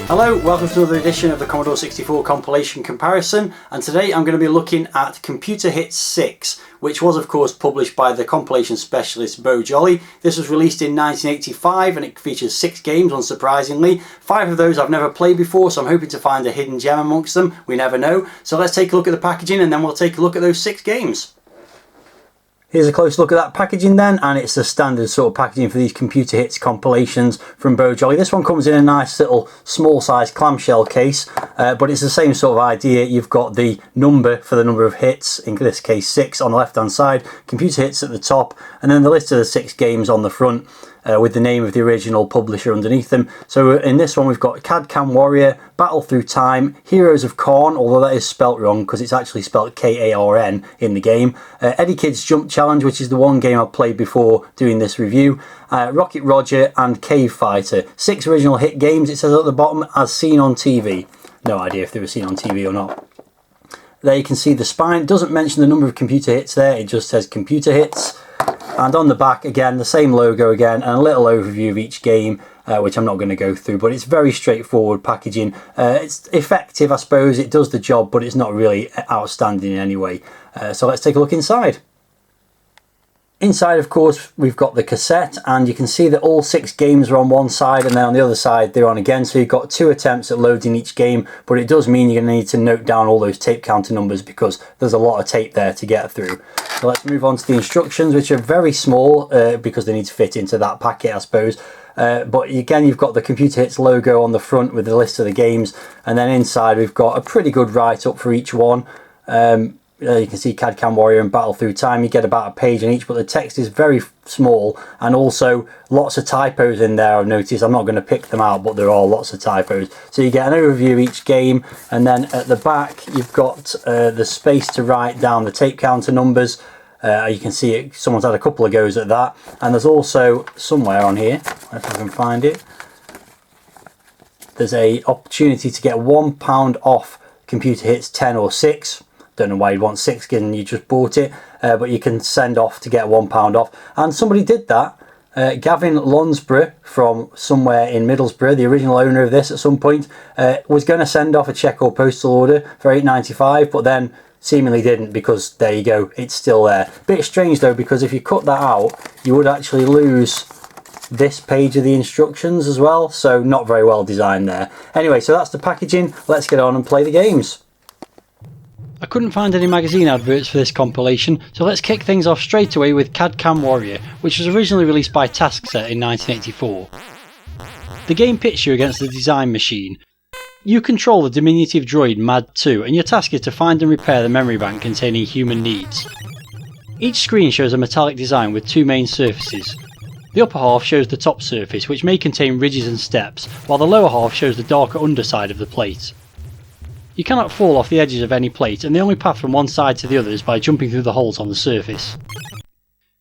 Hello, welcome to another edition of the Commodore 64 Compilation Comparison, and today I'm going to be looking at Computer Hits 6, which was of course published by the compilation specialist Beau Jolly. This was released in 1985 and it features 6 games, unsurprisingly. 5 of those I've never played before, so I'm hoping to find a hidden gem amongst them. We never know. So let's take a look at the packaging and then we'll take a look at those 6 games. Here's a close look at that packaging then, and it's the standard sort of packaging for these Computer Hits compilations from Beau Jolly. This one comes in a nice little small size clamshell case, but it's the same sort of idea. You've got the number for the number of hits, in this case 6 on the left hand side, Computer Hits at the top, and then the list of the 6 games on the front. With the name of the original publisher underneath them. So in this one we've got CADCAM Warrior, Battle Through Time, Heroes of Karn, although that is spelt wrong because it's actually spelt K-A-R-N in the game, Eddie Kidd's Jump Challenge, which is the one game I've played before doing this review, Rocket Roger and Cave Fighter. 6 original hit games, it says at the bottom, as seen on TV. No idea if they were seen on TV or not. There you can see the spine. It doesn't mention the number of computer hits there, it just says Computer Hits. And on the back again, the same logo again, and a little overview of each game, which I'm not going to go through, but it's very straightforward packaging. It's effective, I suppose, it does the job, but it's not really outstanding in any way. So let's take a look inside. Inside, of course, we've got the cassette, and you can see that all 6 games are on one side, and then on the other side they're on again, so you've got 2 attempts at loading each game, but it does mean you're going to need to note down all those tape counter numbers because there's a lot of tape there to get through. So let's move on to the instructions, which are very small because they need to fit into that packet, I suppose. But again, you've got the Computer Hits logo on the front with the list of the games, and then inside we've got a pretty good write-up for each one. You can see CAD-CAM Warrior and Battle Through Time. You get about a page on each, but the text is very small, and also lots of typos in there. I've noticed. I'm not going to pick them out, but there are lots of typos. So you get an overview of each game, and then at the back you've got the space to write down the tape counter numbers. You can see it, someone's had a couple of goes at that, and there's also somewhere on here, if I can find it, there's a opportunity to get £1 off Computer Hits 10 or 6. Don't know why you'd want 6 given you just bought it, but you can send off to get £1 off. And somebody did that. Gavin Lonsborough from somewhere in Middlesbrough, the original owner of this at some point, was going to send off a cheque or postal order for £8.95, but then seemingly didn't because there you go, it's still there. Bit strange though, because if you cut that out, you would actually lose this page of the instructions as well, so not very well designed there. Anyway, so that's the packaging. Let's get on and play the games. I couldn't find any magazine adverts for this compilation, so let's kick things off straight away with CAD-CAM Warrior, which was originally released by Taskset in 1984. The game pits you against the design machine. You control the diminutive droid MAD-2, and your task is to find and repair the memory bank containing human needs. Each screen shows a metallic design with 2 main surfaces. The upper half shows the top surface, which may contain ridges and steps, while the lower half shows the darker underside of the plate. You cannot fall off the edges of any plate, and the only path from one side to the other is by jumping through the holes on the surface.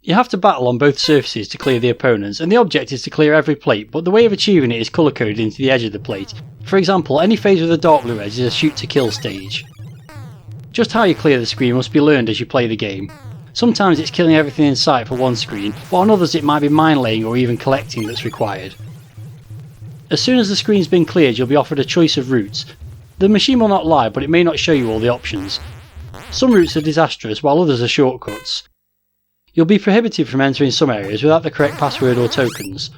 You have to battle on both surfaces to clear the opponents, and the object is to clear every plate, but the way of achieving it is colour coded into the edge of the plate. For example, any phase with a dark blue edge is a shoot to kill stage. Just how you clear the screen must be learned as you play the game. Sometimes it's killing everything in sight for one screen, while on others it might be mine laying or even collecting that's required. As soon as the screen's been cleared, you'll be offered a choice of routes. The machine will not lie, but it may not show you all the options. Some routes are disastrous, while others are shortcuts. You'll be prohibited from entering some areas without the correct password or tokens.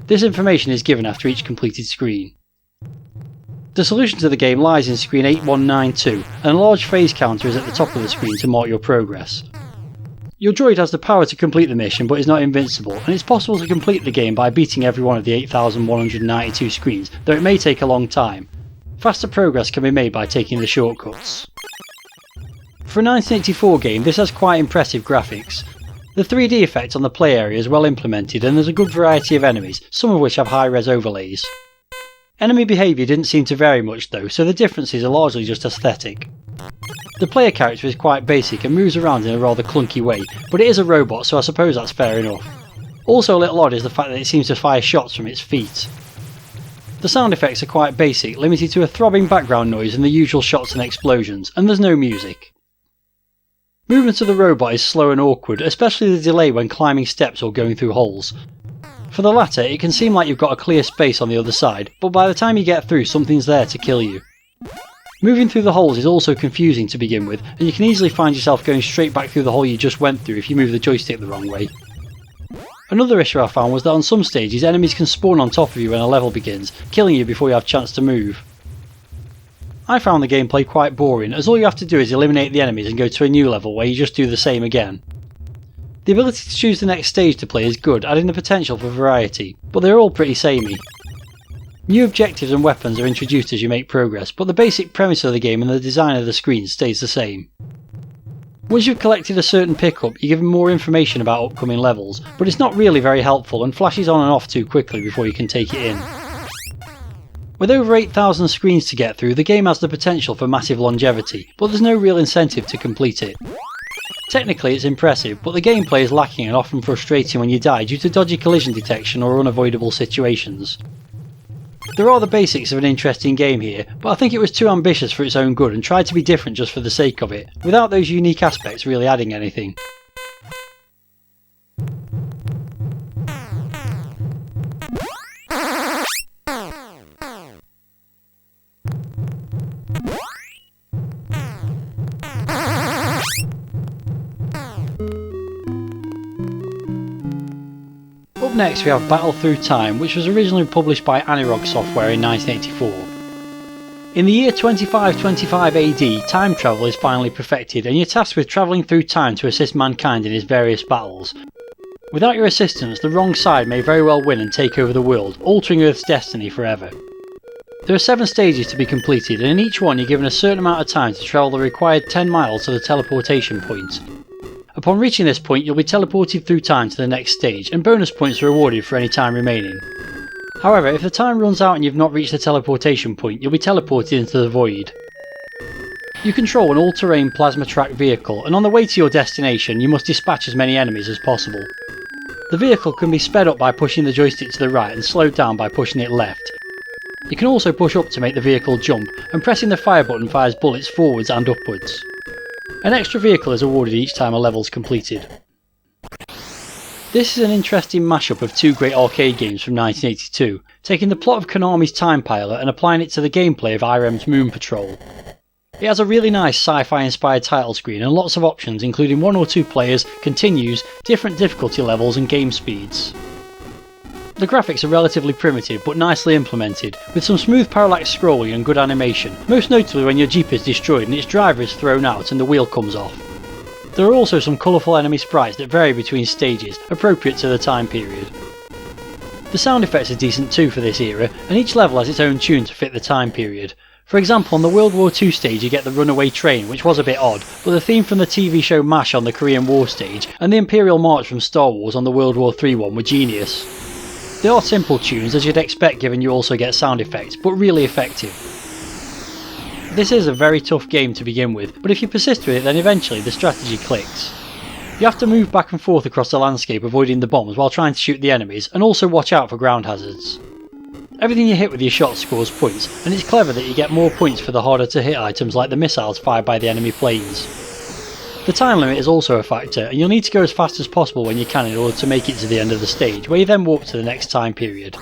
This information is given after each completed screen. The solution to the game lies in screen 8192, and a large phase counter is at the top of the screen to mark your progress. Your droid has the power to complete the mission, but is not invincible, and it's possible to complete the game by beating every one of the 8192 screens, though it may take a long time. Faster progress can be made by taking the shortcuts. For a 1984 game, this has quite impressive graphics. The 3D effect on the play area is well implemented, and there's a good variety of enemies, some of which have high-res overlays. Enemy behaviour didn't seem to vary much though, so the differences are largely just aesthetic. The player character is quite basic and moves around in a rather clunky way, but it is a robot, so I suppose that's fair enough. Also a little odd is the fact that it seems to fire shots from its feet. The sound effects are quite basic, limited to a throbbing background noise and the usual shots and explosions, and there's no music. Movement of the robot is slow and awkward, especially the delay when climbing steps or going through holes. For the latter, it can seem like you've got a clear space on the other side, but by the time you get through, something's there to kill you. Moving through the holes is also confusing to begin with, and you can easily find yourself going straight back through the hole you just went through if you move the joystick the wrong way. Another issue I found was that on some stages enemies can spawn on top of you when a level begins, killing you before you have a chance to move. I found the gameplay quite boring, as all you have to do is eliminate the enemies and go to a new level where you just do the same again. The ability to choose the next stage to play is good, adding the potential for variety, but they're all pretty samey. New objectives and weapons are introduced as you make progress, but the basic premise of the game and the design of the screen stays the same. Once you've collected a certain pickup, you're given more information about upcoming levels, but it's not really very helpful and flashes on and off too quickly before you can take it in. With over 8,000 screens to get through, the game has the potential for massive longevity, but there's no real incentive to complete it. Technically it's impressive, but the gameplay is lacking and often frustrating when you die due to dodgy collision detection or unavoidable situations. There are the basics of an interesting game here, but I think it was too ambitious for its own good and tried to be different just for the sake of it, without those unique aspects really adding anything. Up next we have Battle Through Time, which was originally published by Anirog Software in 1984. In the year 2525 AD, time travel is finally perfected and you're tasked with travelling through time to assist mankind in his various battles. Without your assistance, the wrong side may very well win and take over the world, altering Earth's destiny forever. There are 7 stages to be completed, and in each one you're given a certain amount of time to travel the required 10 miles to the teleportation point. Upon reaching this point, you'll be teleported through time to the next stage, and bonus points are awarded for any time remaining. However, if the time runs out and you've not reached the teleportation point, you'll be teleported into the void. You control an all-terrain plasma track vehicle, and on the way to your destination you must dispatch as many enemies as possible. The vehicle can be sped up by pushing the joystick to the right and slowed down by pushing it left. You can also push up to make the vehicle jump, and pressing the fire button fires bullets forwards and upwards. An extra vehicle is awarded each time a level is completed. This is an interesting mashup of 2 great arcade games from 1982, taking the plot of Konami's Time Pilot and applying it to the gameplay of IREM's Moon Patrol. It has a really nice sci-fi inspired title screen and lots of options including 1 or 2 players, continues, different difficulty levels and game speeds. The graphics are relatively primitive but nicely implemented, with some smooth parallax scrolling and good animation, most notably when your Jeep is destroyed and its driver is thrown out and the wheel comes off. There are also some colourful enemy sprites that vary between stages, appropriate to the time period. The sound effects are decent too for this era, and each level has its own tune to fit the time period. For example, on the World War II stage you get the Runaway Train, which was a bit odd, but the theme from the TV show MASH on the Korean War stage, and the Imperial March from Star Wars on the World War III one were genius. They are simple tunes as you'd expect given you also get sound effects, but really effective. This is a very tough game to begin with, but if you persist with it then eventually the strategy clicks. You have to move back and forth across the landscape avoiding the bombs while trying to shoot the enemies, and also watch out for ground hazards. Everything you hit with your shot scores points, and it's clever that you get more points for the harder to hit items like the missiles fired by the enemy planes. The time limit is also a factor, and you'll need to go as fast as possible when you can in order to make it to the end of the stage, where you then warp to the next time period.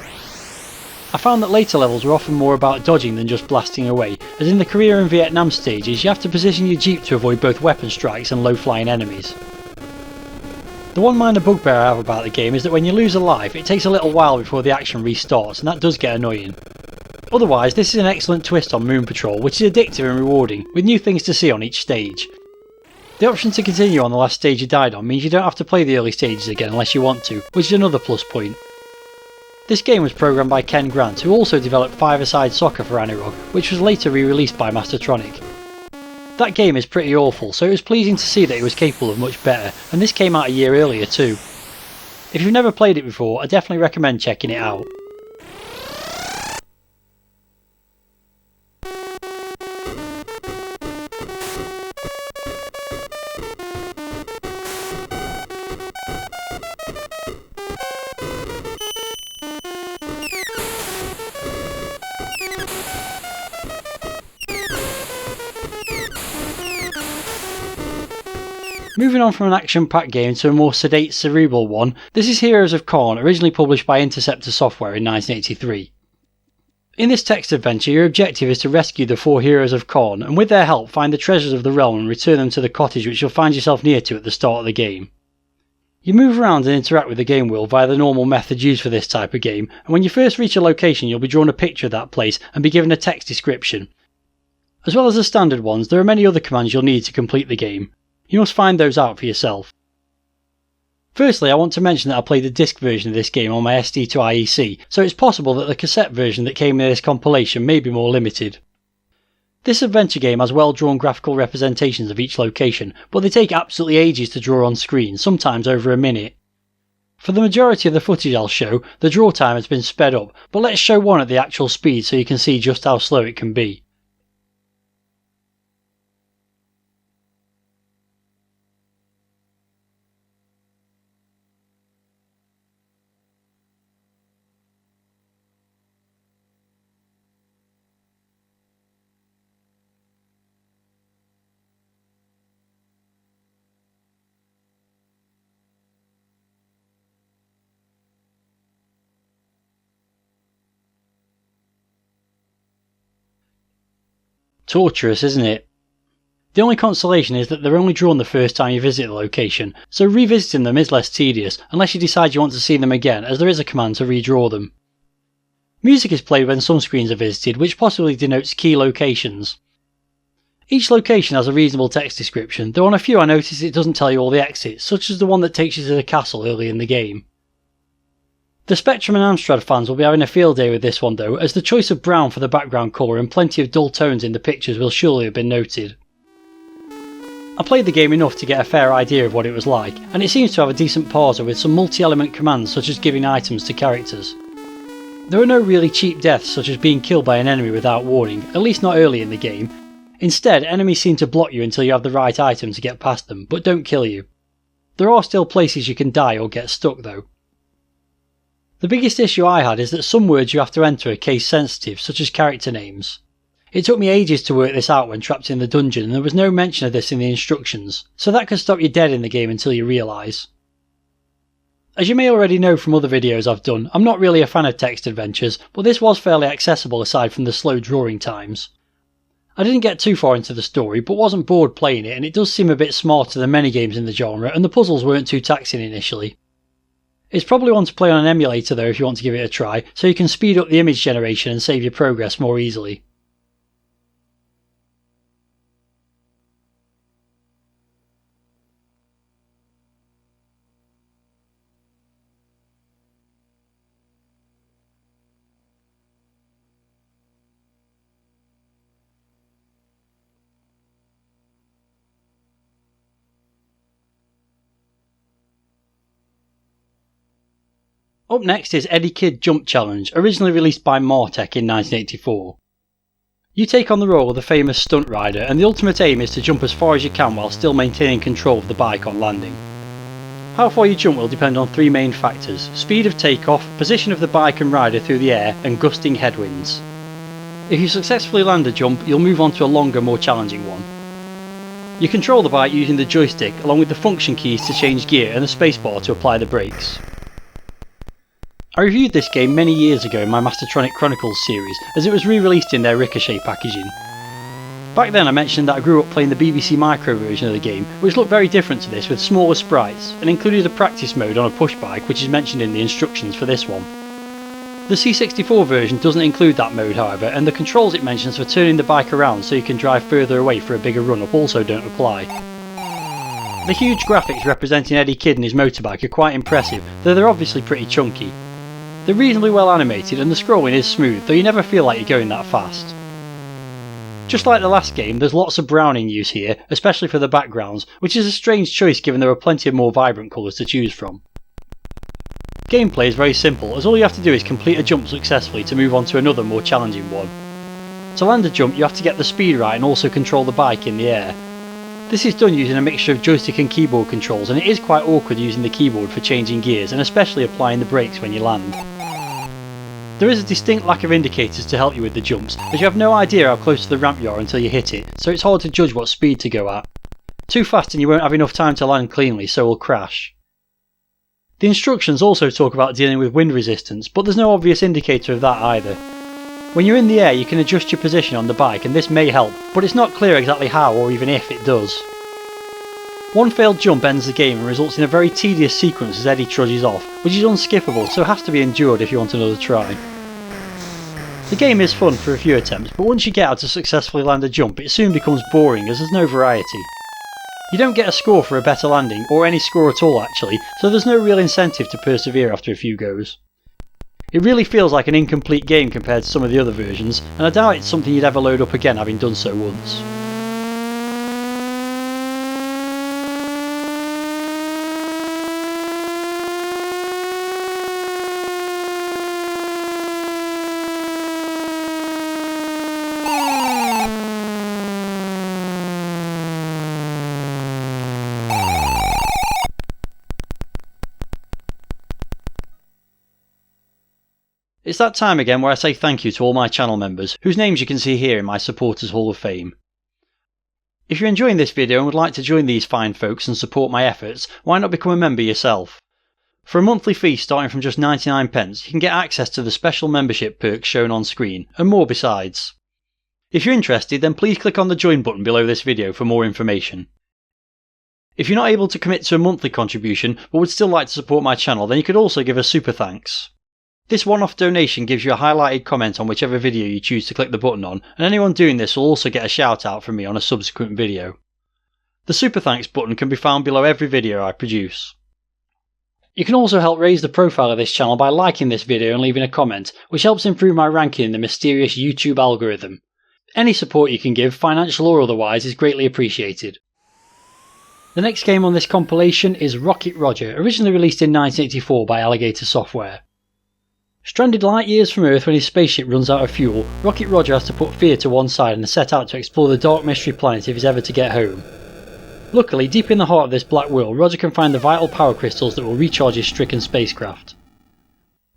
I found that later levels were often more about dodging than just blasting away, as in the Korea and Vietnam stages you have to position your Jeep to avoid both weapon strikes and low flying enemies. The one minor bugbear I have about the game is that when you lose a life it takes a little while before the action restarts, and that does get annoying. Otherwise this is an excellent twist on Moon Patrol, which is addictive and rewarding, with new things to see on each stage. The option to continue on the last stage you died on means you don't have to play the early stages again unless you want to, which is another plus point. This game was programmed by Ken Grant, who also developed Five-A-Side Soccer for Anirog, which was later re-released by Mastertronic. That game is pretty awful, so it was pleasing to see that it was capable of much better, and this came out a year earlier too. If you've never played it before, I definitely recommend checking it out. Moving on from an action-packed game to a more sedate, cerebral one, this is Heroes of Karn, originally published by Interceptor Software in 1983. In this text adventure, your objective is to rescue the 4 heroes of Karn, and with their help find the treasures of the realm and return them to the cottage which you'll find yourself near to at the start of the game. You move around and interact with the game wheel via the normal method used for this type of game, and when you first reach a location you'll be drawn a picture of that place and be given a text description. As well as the standard ones, there are many other commands you'll need to complete the game. You must find those out for yourself. Firstly, I want to mention that I played the disc version of this game on my SD to IEC, so it's possible that the cassette version that came in this compilation may be more limited. This adventure game has well drawn graphical representations of each location, but they take absolutely ages to draw on screen, sometimes over a minute. For the majority of the footage I'll show, the draw time has been sped up, but let's show one at the actual speed so you can see just how slow it can be. Torturous, isn't it? The only consolation is that they're only drawn the first time you visit the location, so revisiting them is less tedious, unless you decide you want to see them again, as there is a command to redraw them. Music is played when some screens are visited, which possibly denotes key locations. Each location has a reasonable text description, though on a few I noticed it doesn't tell you all the exits, such as the one that takes you to the castle early in the game. The Spectrum and Amstrad fans will be having a field day with this one though, as the choice of brown for the background colour and plenty of dull tones in the pictures will surely have been noted. I played the game enough to get a fair idea of what it was like, and it seems to have a decent parser with some multi-element commands such as giving items to characters. There are no really cheap deaths such as being killed by an enemy without warning, at least not early in the game. Instead, enemies seem to block you until you have the right item to get past them, but don't kill you. There are still places you can die or get stuck though. The biggest issue I had is that some words you have to enter are case sensitive, such as character names. It took me ages to work this out when trapped in the dungeon, and there was no mention of this in the instructions, so that could stop you dead in the game until you realise. As you may already know from other videos I've done, I'm not really a fan of text adventures, but this was fairly accessible aside from the slow drawing times. I didn't get too far into the story, but wasn't bored playing it, and it does seem a bit smarter than many games in the genre, and the puzzles weren't too taxing initially. It's probably one to play on an emulator though if you want to give it a try, so you can speed up the image generation and save your progress more easily. Up next is Eddie Kidd Jump Challenge, originally released by Martech in 1984. You take on the role of the famous stunt rider, and the ultimate aim is to jump as far as you can while still maintaining control of the bike on landing. How far you jump will depend on 3 main factors: speed of takeoff, position of the bike and rider through the air, and gusting headwinds. If you successfully land a jump, you'll move on to a longer, more challenging one. You control the bike using the joystick, along with the function keys to change gear and the spacebar to apply the brakes. I reviewed this game many years ago in my Mastertronic Chronicles series, as it was re-released in their Ricochet packaging. Back then I mentioned that I grew up playing the BBC Micro version of the game, which looked very different to this with smaller sprites, and included a practice mode on a push bike which is mentioned in the instructions for this one. The C64 version doesn't include that mode however, and the controls it mentions for turning the bike around so you can drive further away for a bigger run-up also don't apply. The huge graphics representing Eddie Kidd and his motorbike are quite impressive, though they're obviously pretty chunky. They're reasonably well animated and the scrolling is smooth, though you never feel like you're going that fast. Just like the last game, there's lots of brown in use here, especially for the backgrounds, which is a strange choice given there are plenty of more vibrant colours to choose from. Gameplay is very simple, as all you have to do is complete a jump successfully to move on to another more challenging one. To land a jump you have to get the speed right and also control the bike in the air. This is done using a mixture of joystick and keyboard controls, and it is quite awkward using the keyboard for changing gears and especially applying the brakes when you land. There is a distinct lack of indicators to help you with the jumps, as you have no idea how close to the ramp you are until you hit it, so it's hard to judge what speed to go at. Too fast and you won't have enough time to land cleanly, so will crash. The instructions also talk about dealing with wind resistance, but there's no obvious indicator of that either. When you're in the air you can adjust your position on the bike and this may help, but it's not clear exactly how or even if it does. One failed jump ends the game and results in a very tedious sequence as Eddie trudges off, which is unskippable so has to be endured if you want another try. The game is fun for a few attempts, but once you get how to successfully land a jump it soon becomes boring as there's no variety. You don't get a score for a better landing, or any score at all actually, so there's no real incentive to persevere after a few goes. It really feels like an incomplete game compared to some of the other versions, and I doubt it's something you'd ever load up again having done so once. It's that time again where I say thank you to all my channel members, whose names you can see here in my Supporters Hall of Fame. If you're enjoying this video and would like to join these fine folks and support my efforts, why not become a member yourself? For a monthly fee starting from just 99p, you can get access to the special membership perks shown on screen, and more besides. If you're interested, then please click on the join button below this video for more information. If you're not able to commit to a monthly contribution, but would still like to support my channel, then you could also give a super thanks. This one-off donation gives you a highlighted comment on whichever video you choose to click the button on, and anyone doing this will also get a shout out from me on a subsequent video. The super thanks button can be found below every video I produce. You can also help raise the profile of this channel by liking this video and leaving a comment, which helps improve my ranking in the mysterious YouTube algorithm. Any support you can give, financial or otherwise, is greatly appreciated. The next game on this compilation is Rocket Roger, originally released in 1984 by Alligator Software. Stranded light years from Earth when his spaceship runs out of fuel, Rocket Roger has to put fear to one side and set out to explore the dark mystery planet if he's ever to get home. Luckily, deep in the heart of this black world, Roger can find the vital power crystals that will recharge his stricken spacecraft.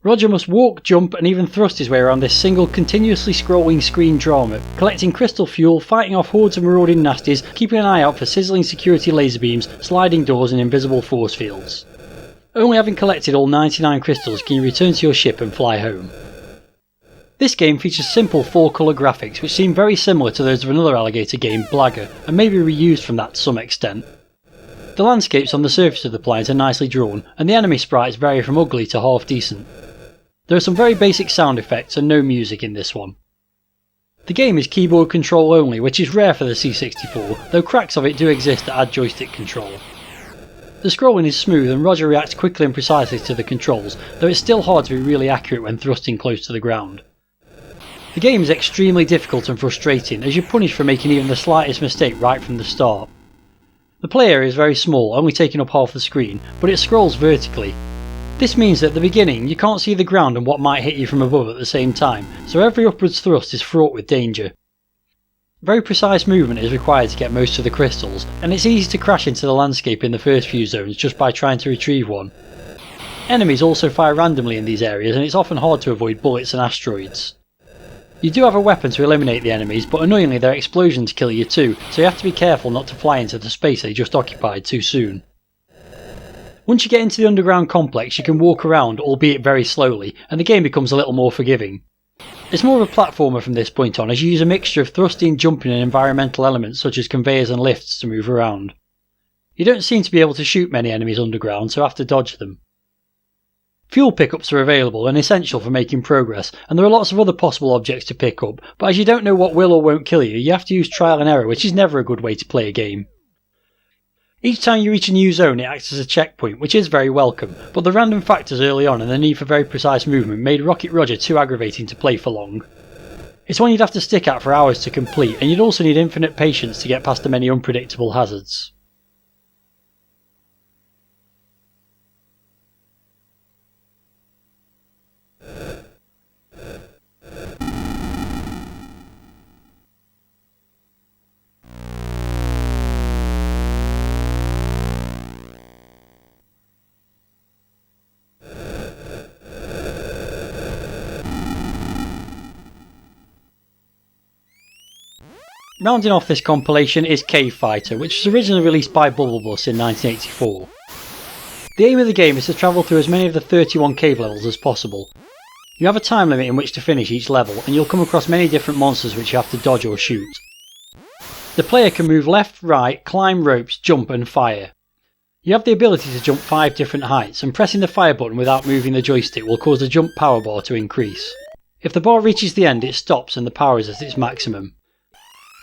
Roger must walk, jump and even thrust his way around this single continuously scrolling screen drama, collecting crystal fuel, fighting off hordes of marauding nasties, keeping an eye out for sizzling security laser beams, sliding doors and invisible force fields. Only having collected all 99 crystals can you return to your ship and fly home. This game features simple 4-colour graphics which seem very similar to those of another Alligator game, Blagger, and may be reused from that to some extent. The landscapes on the surface of the planet are nicely drawn, and the enemy sprites vary from ugly to half decent. There are some very basic sound effects and no music in this one. The game is keyboard control only, which is rare for the C64, though cracks of it do exist that add joystick control. The scrolling is smooth and Roger reacts quickly and precisely to the controls, though it's still hard to be really accurate when thrusting close to the ground. The game is extremely difficult and frustrating as you're punished for making even the slightest mistake right from the start. The play area is very small, only taking up half the screen, but it scrolls vertically. This means that at the beginning you can't see the ground and what might hit you from above at the same time, so every upwards thrust is fraught with danger. Very precise movement is required to get most of the crystals, and it's easy to crash into the landscape in the first few zones just by trying to retrieve one. Enemies also fire randomly in these areas and it's often hard to avoid bullets and asteroids. You do have a weapon to eliminate the enemies, but annoyingly their explosions kill you too, so you have to be careful not to fly into the space they just occupied too soon. Once you get into the underground complex you can walk around, albeit very slowly, and the game becomes a little more forgiving. It's more of a platformer from this point on as you use a mixture of thrusting, jumping and environmental elements such as conveyors and lifts to move around. You don't seem to be able to shoot many enemies underground, so have to dodge them. Fuel pickups are available and essential for making progress, and there are lots of other possible objects to pick up, but as you don't know what will or won't kill you, you have to use trial and error, which is never a good way to play a game. Each time you reach a new zone it acts as a checkpoint, which is very welcome, but the random factors early on and the need for very precise movement made Rocket Roger too aggravating to play for long. It's one you'd have to stick at for hours to complete, and you'd also need infinite patience to get past the many unpredictable hazards. Rounding off this compilation is Cave Fighter, which was originally released by Bubble Bus in 1984. The aim of the game is to travel through as many of the 31 cave levels as possible. You have a time limit in which to finish each level, and you'll come across many different monsters which you have to dodge or shoot. The player can move left, right, climb ropes, jump and fire. You have the ability to jump 5 different heights, and pressing the fire button without moving the joystick will cause the jump power bar to increase. If the bar reaches the end, it stops and the power is at its maximum.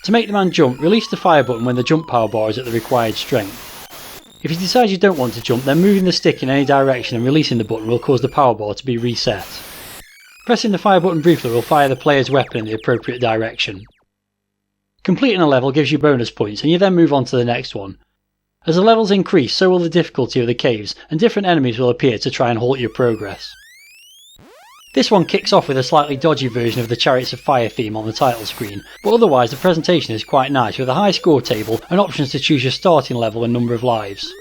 To make the man jump, release the fire button when the jump power bar is at the required strength. If you decide you don't want to jump, then moving the stick in any direction and releasing the button will cause the power bar to be reset. Pressing the fire button briefly will fire the player's weapon in the appropriate direction. Completing a level gives you bonus points, and you then move on to the next one. As the levels increase, so will the difficulty of the caves, and different enemies will appear to try and halt your progress. This one kicks off with a slightly dodgy version of the Chariots of Fire theme on the title screen, but otherwise the presentation is quite nice with a high score table and options to choose your starting level and number of lives.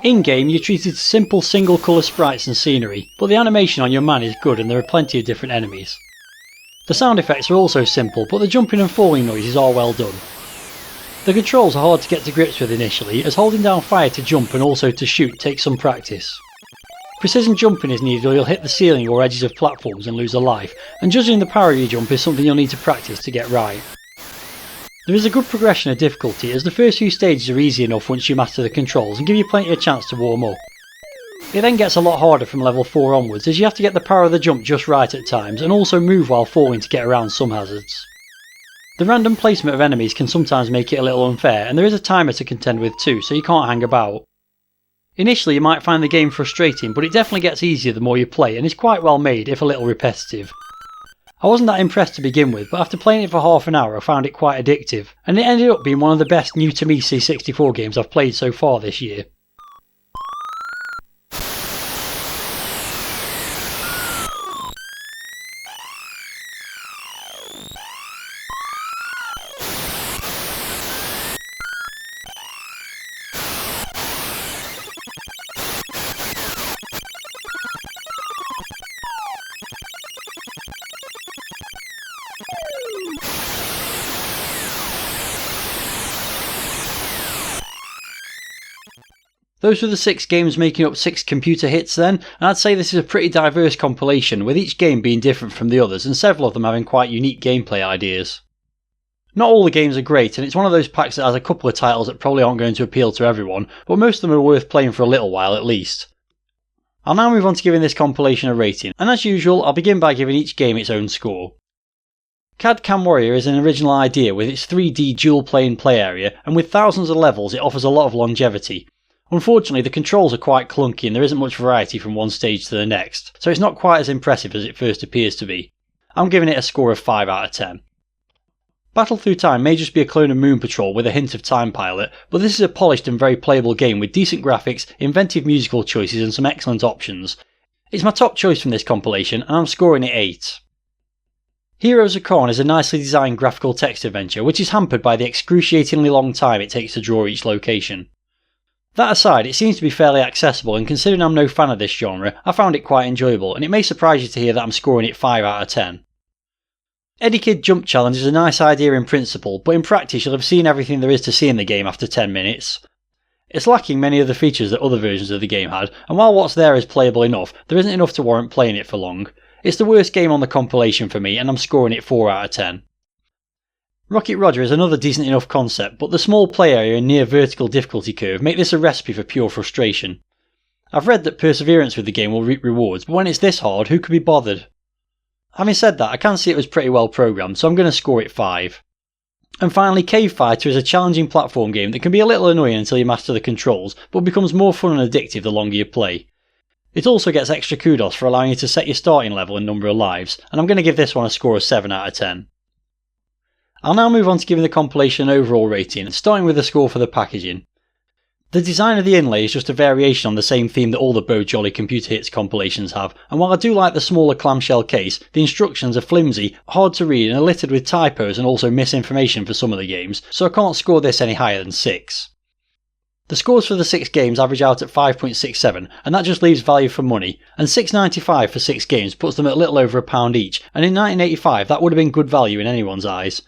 In-game you're treated to simple single colour sprites and scenery, but the animation on your man is good and there are plenty of different enemies. The sound effects are also simple, but the jumping and falling noises are well done. The controls are hard to get to grips with initially, as holding down fire to jump and also to shoot takes some practice. Precision jumping is needed or you'll hit the ceiling or edges of platforms and lose a life, and judging the power of your jump is something you'll need to practice to get right. There is a good progression of difficulty, as the first few stages are easy enough once you master the controls and give you plenty of chance to warm up. It then gets a lot harder from level 4 onwards, as you have to get the power of the jump just right at times and also move while falling to get around some hazards. The random placement of enemies can sometimes make it a little unfair, and there is a timer to contend with too, so you can't hang about. Initially you might find the game frustrating, but it definitely gets easier the more you play and is quite well made, if a little repetitive. I wasn't that impressed to begin with, but after playing it for half an hour I found it quite addictive, and it ended up being one of the best new to me C64 games I've played so far this year. Those were the 6 games making up 6 computer hits then, and I'd say this is a pretty diverse compilation, with each game being different from the others and several of them having quite unique gameplay ideas. Not all the games are great, and it's one of those packs that has a couple of titles that probably aren't going to appeal to everyone, but most of them are worth playing for a little while at least. I'll now move on to giving this compilation a rating, and as usual I'll begin by giving each game its own score. Cad-Cam Warrior is an original idea with its 3D dual plane play area, and with thousands of levels it offers a lot of longevity. Unfortunately, the controls are quite clunky and there isn't much variety from one stage to the next, so it's not quite as impressive as it first appears to be. I'm giving it a score of 5 out of 10. Battle Through Time may just be a clone of Moon Patrol with a hint of Time Pilot, but this is a polished and very playable game with decent graphics, inventive musical choices and some excellent options. It's my top choice from this compilation and I'm scoring it 8. Heroes of Karn is a nicely designed graphical text adventure which is hampered by the excruciatingly long time it takes to draw each location. That aside, it seems to be fairly accessible, and considering I'm no fan of this genre, I found it quite enjoyable, and it may surprise you to hear that I'm scoring it 5 out of 10. Eddie Kid Jump Challenge is a nice idea in principle, but in practice you'll have seen everything there is to see in the game after 10 minutes. It's lacking many of the features that other versions of the game had, and while what's there is playable enough, there isn't enough to warrant playing it for long. It's the worst game on the compilation for me, and I'm scoring it 4 out of 10. Rocket Roger is another decent enough concept, but the small play area and near vertical difficulty curve make this a recipe for pure frustration. I've read that perseverance with the game will reap rewards, but when it's this hard, who could be bothered? Having said that, I can see it was pretty well programmed, so I'm going to score it 5. And finally, Cave Fighter is a challenging platform game that can be a little annoying until you master the controls, but becomes more fun and addictive the longer you play. It also gets extra kudos for allowing you to set your starting level and number of lives, and I'm going to give this one a score of 7 out of 10. I'll now move on to giving the compilation an overall rating, starting with a score for the packaging. The design of the inlay is just a variation on the same theme that all the Beau Jolly computer hits compilations have, and while I do like the smaller clamshell case, the instructions are flimsy, hard to read and are littered with typos and also misinformation for some of the games, so I can't score this any higher than 6. The scores for the 6 games average out at 5.67, and that just leaves value for money, and $6.95 for 6 games puts them at a little over £1 each, and in 1985 that would have been good value in anyone's eyes.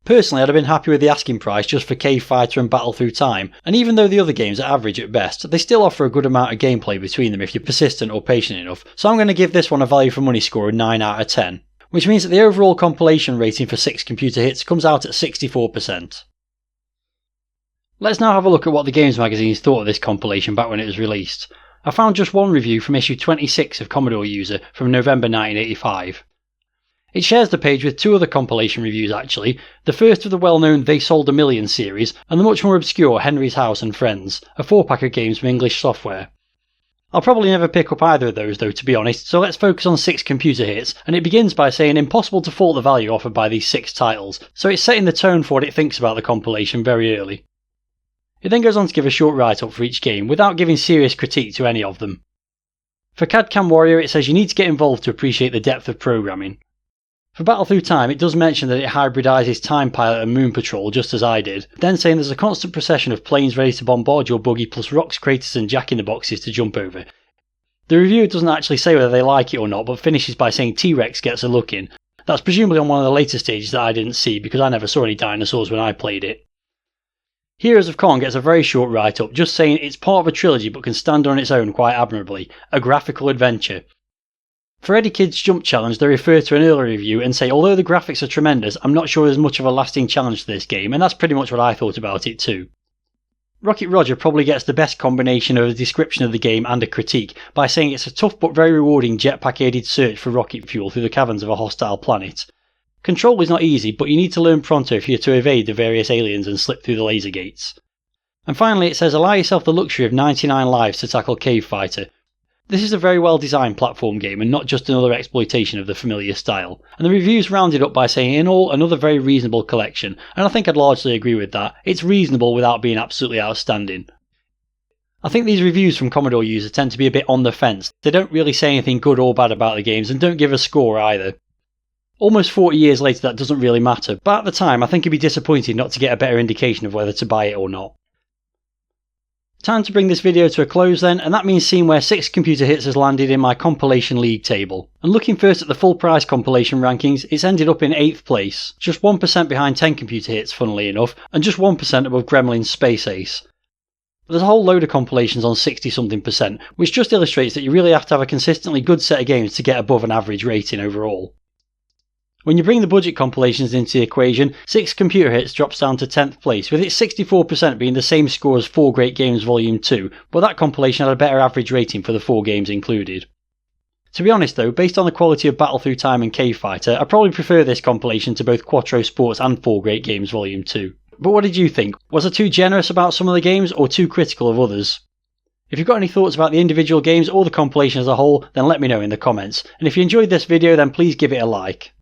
Personally, I'd have been happy with the asking price just for Cave Fighter and Battle Through Time, and even though the other games are average at best, they still offer a good amount of gameplay between them if you're persistent or patient enough, so I'm going to give this one a value for money score of 9 out of 10, which means that the overall compilation rating for 6 computer hits comes out at 64%. Let's now have a look at what the games magazines thought of this compilation back when it was released. I found just one review from issue 26 of Commodore User from November 1985. It shares the page with 2 other compilation reviews actually, the first of the well-known They Sold a Million series, and the much more obscure Henry's House and Friends, a 4-pack of games from English Software. I'll probably never pick up either of those though, to be honest, so let's focus on 6 computer hits, and it begins by saying impossible to fault the value offered by these 6 titles, so it's setting the tone for what it thinks about the compilation very early. It then goes on to give a short write-up for each game, without giving serious critique to any of them. For CADCAM Warrior it says you need to get involved to appreciate the depth of programming. For Battle Through Time, it does mention that it hybridises Time Pilot and Moon Patrol just as I did, then saying there's a constant procession of planes ready to bombard your buggy plus rocks, craters and jack-in-the-boxes to jump over. The reviewer doesn't actually say whether they like it or not, but finishes by saying T-Rex gets a look in. That's presumably on one of the later stages that I didn't see because I never saw any dinosaurs when I played it. Heroes of Karn gets a very short write-up, just saying it's part of a trilogy but can stand on its own quite admirably, a graphical adventure. For Eddie Kidd's Jump Challenge, they refer to an earlier review and say, although the graphics are tremendous, I'm not sure there's much of a lasting challenge to this game, and that's pretty much what I thought about it too. Rocket Roger probably gets the best combination of a description of the game and a critique, by saying it's a tough but very rewarding jetpack-aided search for rocket fuel through the caverns of a hostile planet. Control is not easy, but you need to learn pronto if you're to evade the various aliens and slip through the laser gates. And finally it says allow yourself the luxury of 99 lives to tackle Cave Fighter. This is a very well designed platform game and not just another exploitation of the familiar style, and the reviews rounded up by saying in all another very reasonable collection, and I think I'd largely agree with that. It's reasonable without being absolutely outstanding. I think these reviews from Commodore users tend to be a bit on the fence. They don't really say anything good or bad about the games and don't give a score either. Almost 40 years later that doesn't really matter, but at the time I think it'd be disappointing not to get a better indication of whether to buy it or not. Time to bring this video to a close then, and that means seeing where 6 computer hits has landed in my compilation league table. And looking first at the full price compilation rankings, it's ended up in 8th place, just 1% behind 10 computer hits funnily enough, and just 1% above Gremlin's Space Ace. There's a whole load of compilations on 60 something percent, which just illustrates that you really have to have a consistently good set of games to get above an average rating overall. When you bring the budget compilations into the equation, 6 computer hits drops down to 10th place, with its 64% being the same score as 4 Great Games Volume 2, but that compilation had a better average rating for the 4 games included. To be honest though, based on the quality of Battle Through Time and Cave Fighter, I probably prefer this compilation to both Quattro Sports and 4 Great Games Volume 2. But what did you think? Was I too generous about some of the games, or too critical of others? If you've got any thoughts about the individual games or the compilation as a whole, then let me know in the comments, and if you enjoyed this video then please give it a like.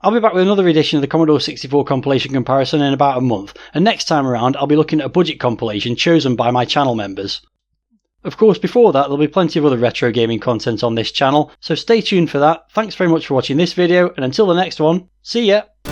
I'll be back with another edition of the Commodore 64 Compilation Comparison in about a month, and next time around I'll be looking at a budget compilation chosen by my channel members. Of course before that there'll be plenty of other retro gaming content on this channel, so stay tuned for that. Thanks very much for watching this video, and until the next one, see ya!